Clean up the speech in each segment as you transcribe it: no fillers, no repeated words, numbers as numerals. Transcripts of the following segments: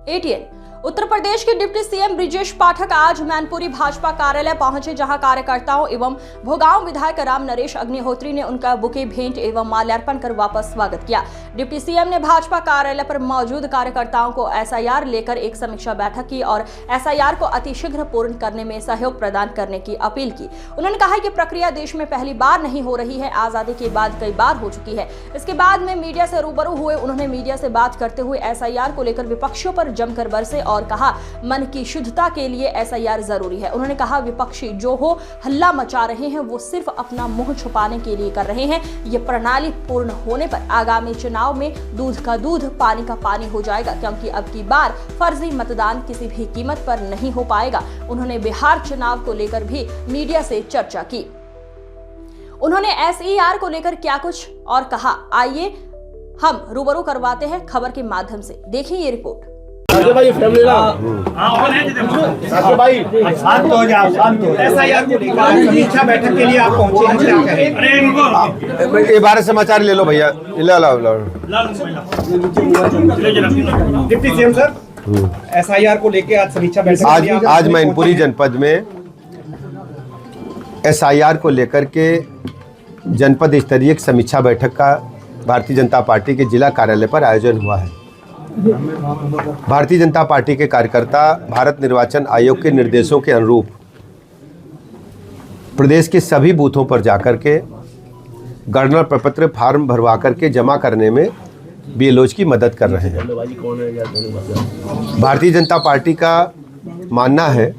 ATN। Uttar Pradesh के deputy CM Brijesh पाठक आज मैनपुरी भाजपा कार्यालय पहुंचे, जहां कार्यकर्ताओं एवं भोगांव विधायक राम नरेश अग्निहोत्री ने उनका बुके भेंट एवं माल्यार्पण कर वापस स्वागत किया। डिप्टी सीएम ने भाजपा कार्यालय पर मौजूद कार्यकर्ताओं को SIR लेकर एक समीक्षा बैठक की और SIR को अतिशीघ्र पूर्ण करने में सहयोग प्रदान करने की अपील की। उन्होंने कहा कि प्रक्रिया देश में पहली बार नहीं हो रही है, आजादी के बाद कई बार हो चुकी है। इसके बाद में मीडिया से रूबरू हुए उन्होंने मीडिया से बात करते हुए SIR को लेकर विपक्षियों पर जमकर बरसे और कहा मन की शुद्धता के लिए SIR जरूरी है। उन्होंने कहा विपक्षी जो हो हल्ला मचा रहे हैं वो सिर्फ अपना मुंह छुपाने के लिए कर रहे हैं। ये प्रणाली पूर्ण होने पर आगामी चुनाव में दूध का दूध पानी का पानी हो जाएगा, क्योंकि अब की बार फर्जी मतदान किसी भी कीमत पर नहीं हो पाएगा। उन्होंने बिहार चुनाव को लेकर भी मीडिया से चर्चा की। उन्होंने SIR को लेकर क्या कुछ और कहा, आइए हम रूबरू करवाते हैं खबर के माध्यम से। देखिए ये रिपोर्ट। भाई फैमिली भाई शांत हो जाओ, शांत हो। SIR को लेकर समीक्षा बैठक के लिए आप पहुंचे हैं, क्या करें? ये 12 समाचार ले लो भैया, डिप्टी सीएम सर, SIR को लेकर आज समीक्षा बैठक आज मैनपुरी जनपद में SIR को लेकर के जनपद स्तरीय एक समीक्षा बैठक का भारतीय जनता पार्टी के जिला कार्यालय पर आयोजन हुआ है। भारतीय जनता पार्टी के कार्यकर्ता भारत निर्वाचन आयोग के निर्देशों के अनुरूप प्रदेश के सभी बूथों पर जाकर के गणना प्रपत्र फार्म भरवा करके जमा करने में BLOs की मदद कर रहे हैं। भारतीय जनता पार्टी का मानना है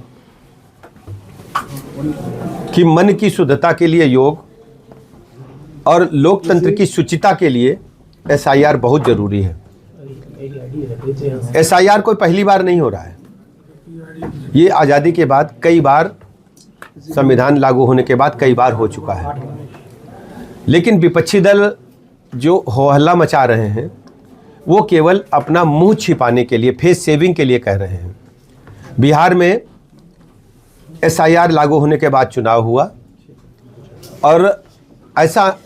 कि मन की शुद्धता के लिए योग और लोकतंत्र की शुचिता के लिए SIR बहुत जरूरी है। SIR कोई पहली बार नहीं हो रहा है, ये आज़ादी के बाद कई बार, संविधान लागू होने के बाद कई बार हो चुका है। लेकिन विपक्षी दल जो हो हल्ला मचा रहे हैं वो केवल अपना मुंह छिपाने के लिए, फेस सेविंग के लिए कह रहे हैं। बिहार में SIR लागू होने के बाद चुनाव हुआ और ऐसा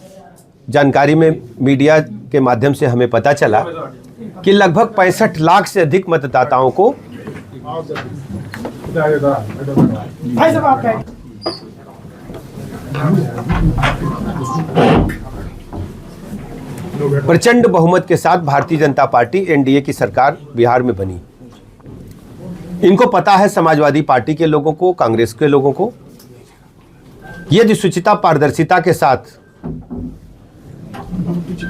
जानकारी में मीडिया के माध्यम से हमें पता चला कि लगभग 65 लाख से अधिक मतदाताओं को प्रचंड बहुमत के साथ भारतीय जनता पार्टी NDA की सरकार बिहार में बनी। इनको पता है, समाजवादी पार्टी के लोगों को, कांग्रेस के लोगों को, यदि शुचिता पारदर्शिता के साथ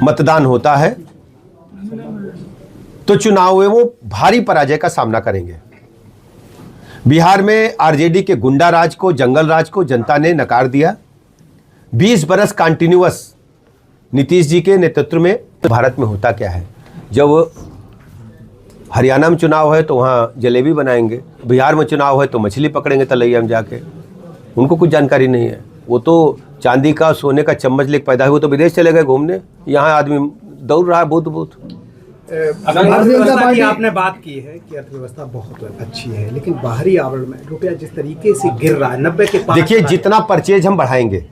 मतदान होता है तो चुनाव में वो भारी पराजय का सामना करेंगे। बिहार में RJD के गुंडा राज को, जंगल राज को जनता ने नकार दिया। 20 बरस कंटिन्यूअस नीतीश जी के नेतृत्व में भारत में होता क्या है, जब हरियाणा में चुनाव है तो वहाँ जलेबी बनाएंगे, बिहार में चुनाव है तो मछली पकड़ेंगे तलैया में जाके। उनको कुछ जानकारी नहीं है। वो तो चांदी का सोने का चम्मच लेकर पैदा हुए तो विदेश चले गए घूमने, यहाँ आदमी दौड़ रहा है बहुत। अर्थव्यवस्था की आपने बात की है कि अर्थव्यवस्था बहुत अच्छी है, लेकिन बाहरी आवरण में रुपया जिस तरीके से गिर रहा है 90 के पार। देखिए, जितना परचेज हम बढ़ाएंगे,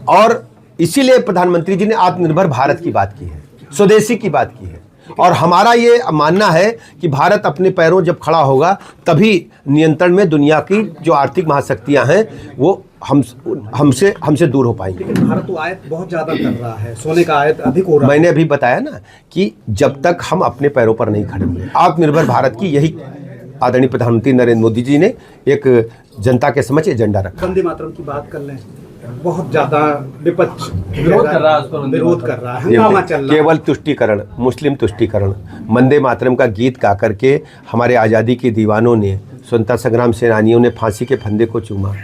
और इसीलिए प्रधानमंत्री जी ने आत्मनिर्भर भारत की बात की है, स्वदेशी की बात की है। और हमारा ये मानना है कि भारत अपने पैरों जब खड़ा होगा तभी नियंत्रण में दुनिया की जो आर्थिक महाशक्तियां हैं वो हमसे दूर हो पाएंगे। लेकिन भारत तो आयात बहुत ज़्यादा कर रहा है, सोने का आयात अधिक हो रहा है। मैंने अभी बताया ना कि जब तक हम अपने पैरों पर नहीं खड़े हुए, आत्मनिर्भर भारत की यही आदरणीय प्रधानमंत्री नरेंद्र मोदी जी ने एक जनता के समक्ष एजेंडा रखा। वंदे मातरम की बात कर लें, बहुत ज्यादा विपक्ष विरोध कर रहा है, हंगामा चल रहा है। केवल तुष्टीकरण, मुस्लिम तुष्टीकरण, वंदे मातरम का गीत गा करके हमारे आज़ादी के दीवानों ने, स्वतंत्रता संग्राम सेनानियों ने फांसी के फंदे को चूमा।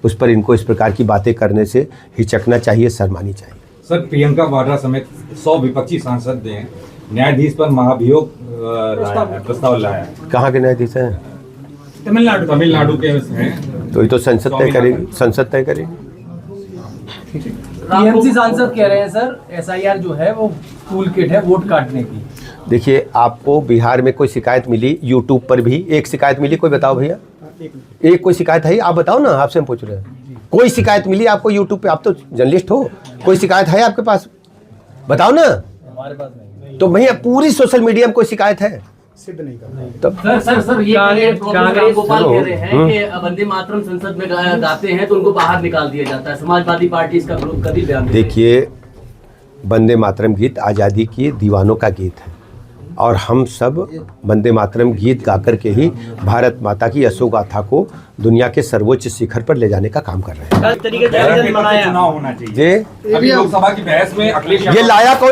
उस पर इनको इस प्रकार की बातें करने से हिचकना चाहिए, शर्मानी चाहिए। सर, प्रियंका वाड्रा समेत 100 विपक्षी सांसद ने न्यायाधीश पर महाभियोग प्रस्ताव लाया। कहाँ के न्यायाधीश हैं? तमिलनाडु के हैं। तो ये तो संसद तय करेगी, संसद तय करेगी। TMC सांसद कह रहे हैं सर SIR जो है वो टूल किट है वोट काटने की। देखिए, आपको बिहार में कोई शिकायत मिली? यूट्यूब पर भी एक शिकायत मिली, कोई बताओ भैया, एक कोई शिकायत है? आप बताओ ना, आपसे हम पूछ रहे हैं। कोई शिकायत मिली आपको यूट्यूब पे? आप तो जर्नलिस्ट हो, कोई शिकायत है आपके पास? बताओ ना। हमारे पास नहीं। तो भैया पूरी सोशल मीडिया में कोई शिकायत है? सिद्ध नहीं करता। सर ये कांग्रेस गोपाल हेलो। कह रहे हैं कि वंदे मातरम संसद में गाते हैं तो उनको बाहर निकाल दिया जाता है। समाजवादी पार्टी इसका विरोध कभी बयान नहीं देखिए, वंदे मातरम गीत आज़ादी के दीवानों का गीत है और हम सब वंदे मातरम गीत गा कर के ही भारत माता की यशोगाथा को दुनिया के सर्वोच्च शिखर पर ले जाने का काम कर रहे हैं। तरीके से चुनाव होना चाहिए। ये अभी लोकसभा की बहस में अखिलेश लाया कौन